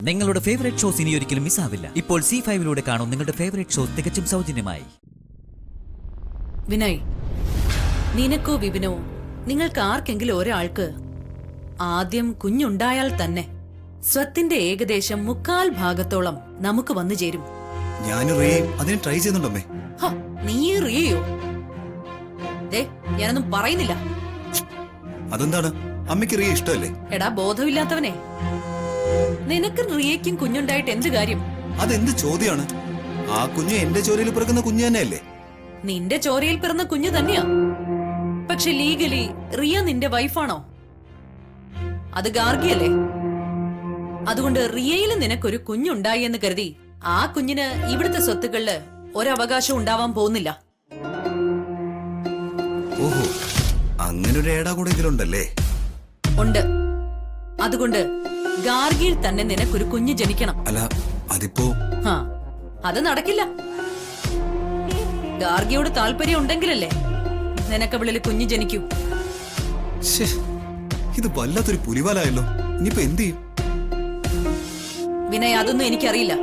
നിങ്ങളുടെ favourite shows ഇനി ഒരിക്കലും മിസ്സാവില്ല. ഇപ്പോൾ C5 കാണും നിങ്ങളുടെ ഫേവറേറ്റ് ഷോസ് തികച്ചും സൗജന്യമായി. വിനയ്, നിനക്കോ വിപിനോ നിങ്ങൾക്ക് ആർക്കെങ്കിലും ഒരാൾക്ക് ആദ്യം കുഞ്ഞുണ്ടായാൽ തന്നെ സ്വത്തിന്റെ ഏകദേശം 3/4 ഭാഗത്തോളം നമുക്ക് വന്നു ചേരും. അതിന് ട്രൈ ചെയ്യുന്നുണ്ടമ്മേ. നീ റിയയോ? ഞാനൊന്നും പറയുന്നില്ല. അതെന്താണ് അമ്മയ്ക്ക് റിയ ഇഷ്ടമല്ലേ? എടാ ബോധമില്ലാത്തവനെ, നിനക്ക് റിയയ്ക്കും കുഞ്ഞുണ്ടായിട്ട് എന്ത് കാര്യം? അതെന്ത് ചോദ്യമാണ്? ആ കുഞ്ഞ് എന്റെ ചോരയിൽ പിറക്കുന്ന കുഞ്ഞു തന്നെയല്ലേ? നിന്റെ ചോരയിൽ പിറന്ന കുഞ്ഞു തന്നെയാ. പക്ഷെ ലീഗലി റിയ നിന്റെ വൈഫാണോ? അത് ഗാർഗിയല്ലേ? അതുകൊണ്ട് റിയയിൽ നിനക്കൊരു കുഞ്ഞുണ്ടായി എന്ന് കരുതി ആ കുഞ്ഞിന് ഇവിടുത്തെ സ്വത്തുക്കളില് ഒരവകാശം ഉണ്ടാവാൻ പോകുന്നില്ല. ഓഹോ, അങ്ങനൊരു ഏടാ കൂടെ ഇതിലുണ്ടല്ലേ? ഉണ്ട്. അതുകൊണ്ട് ഗാർഗിയിൽ തന്നെ നിനക്കൊരു കുഞ്ഞ് ജനിക്കണം. അല്ല അതിപ്പോ അത് നടക്കില്ല. ഗാർഗിയോട് താല്പര്യം ഉണ്ടെങ്കിലല്ലേ നിനക്കവിളിൽ കുഞ്ഞ് ജനിക്കൂ. ഇത് വല്ലാത്തൊരു പുലിവാലായല്ലോ. ഇനിയിപ്പോ എന്ത് ചെയ്യും? വിനയ്, അതൊന്നും എനിക്കറിയില്ല.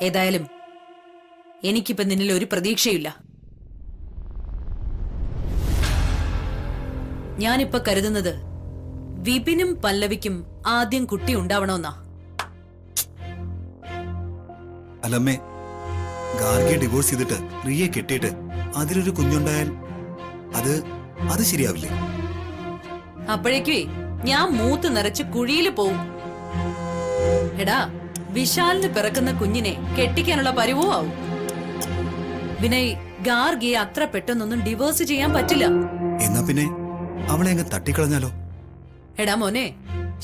ഏതായാലും എനിക്കിപ്പോ നിന്നിൽ ഒരു പ്രതീക്ഷയില്ല. ഞാനിപ്പോ കരുതുന്നത് വിപിനും പല്ലവിക്കും ആദ്യം കുട്ടി ഉണ്ടാവണമെന്നാ. അല്ലമ്മേ, ഗാർഗിയെ ഡിവോഴ്സ് ചെയ്തിട്ട് റിയെ കെട്ടിയിട്ട് അതിലൊരു കുഞ്ഞുണ്ടായാൽ അത് ശരിയാവില്ലേ? അപ്പോഴേക്കേ ഞാൻ മൂത്ത് നിറച്ച് കുഴിയിൽ പോവും. എടാ, വിശാലിന് പിറക്കുന്ന കുഞ്ഞിനെ കെട്ടിക്കാനുള്ള പരിവോ ആവും. വിനയ്, ഗാർഗിയെ അത്ര പെട്ടെന്നൊന്നും ഡിവോഴ്സ് ചെയ്യാൻ പറ്റില്ല. എന്നാ പിന്നെ അവളെ അങ്ങ് തട്ടിക്കളഞ്ഞാലോ? എടാ മോനെ,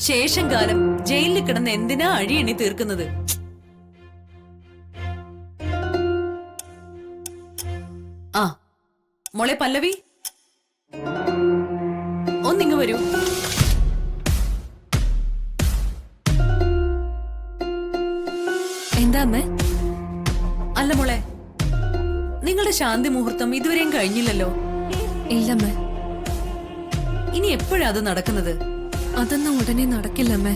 ശേഷം കാലം ജയിലിൽ കിടന്ന് എന്തിനാ അഴിയണി തീർക്കുന്നത്? ആ മോളെ പല്ലവി, ഒന്നിങ്ങ് വരൂ. എന്താ അമ്മേ? അല്ല മോളെ, നിങ്ങളുടെ ശാന്തി മുഹൂർത്തം ഇതുവരെയും കഴിഞ്ഞില്ലല്ലോ. ഇല്ലമ്മേ. ഇനി എപ്പോഴാ അത് നടക്കുന്നത്? അതൊന്നും ഉടനെ നടക്കില്ലമ്മേ.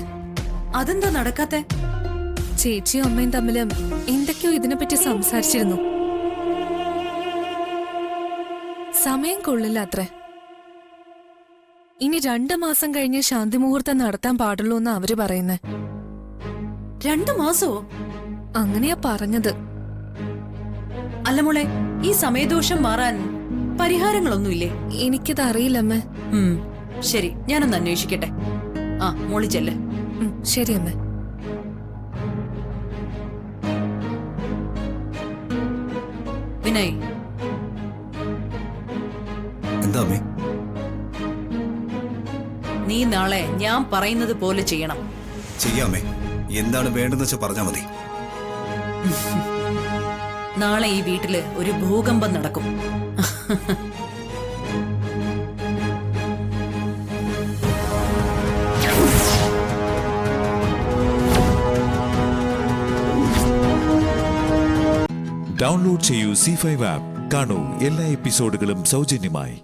അതെന്താ നടക്കാത്തെ? ചേച്ചിയും അമ്മയും തമ്മിലും എന്തൊക്കെയോ ഇതിനെപ്പറ്റി സംസാരിച്ചിരുന്നു. സമയം കൊള്ളില്ല അത്രേ. ഇനി 2 മാസം കഴിഞ്ഞ് ശാന്തി മുഹൂർത്തം നടത്താൻ പാടുള്ളൂ എന്ന് അവര് പറയുന്നേ. 2 മാസമോ? അങ്ങനെയാ പറഞ്ഞത്. അല്ല മോളെ, ഈ സമയദോഷം മാറാൻ പരിഹാരങ്ങളൊന്നുമില്ലേ? എനിക്കത് അറിയില്ലമ്മേ. ശരി, ഞാനൊന്ന് അന്വേഷിക്കട്ടെ. മോളി ചെല്ല്. ശരി അമ്മേ. വിനയ്, എന്താ അമ്മേ? നീ നാളെ ഞാൻ പറയുന്നത് പോലെ ചെയ്യണം. ചെയ്യാമേ. എന്താണ് വേണ്ടെന്ന് വെച്ചാൽ പറഞ്ഞാ മതി. നാളെ ഈ വീട്ടില് ഒരു ഭൂകമ്പം നടക്കും. ഡൗൺലോഡ് ചെയ്യൂ C5 ആപ്പ്. കാണൂ എല്ലാ എപ്പിസോഡുകളും സൗജന്യമായി.